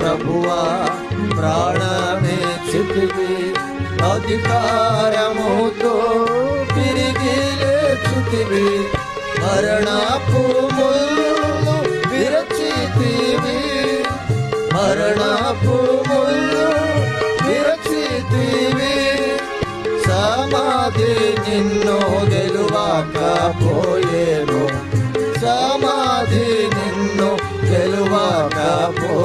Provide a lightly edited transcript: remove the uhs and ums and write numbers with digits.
ప్రభువా ప్రాణమే చితివి, అధికారముతో తిరిగి లేచుతివి, మరణపు ముళ్ళు విరచితివి, మరణపు ముళ్ళు విరచితివి. సమాధి నిన్ను గెలువకపోయేను, సమాధి నిన్ను గెలువకపోయేను.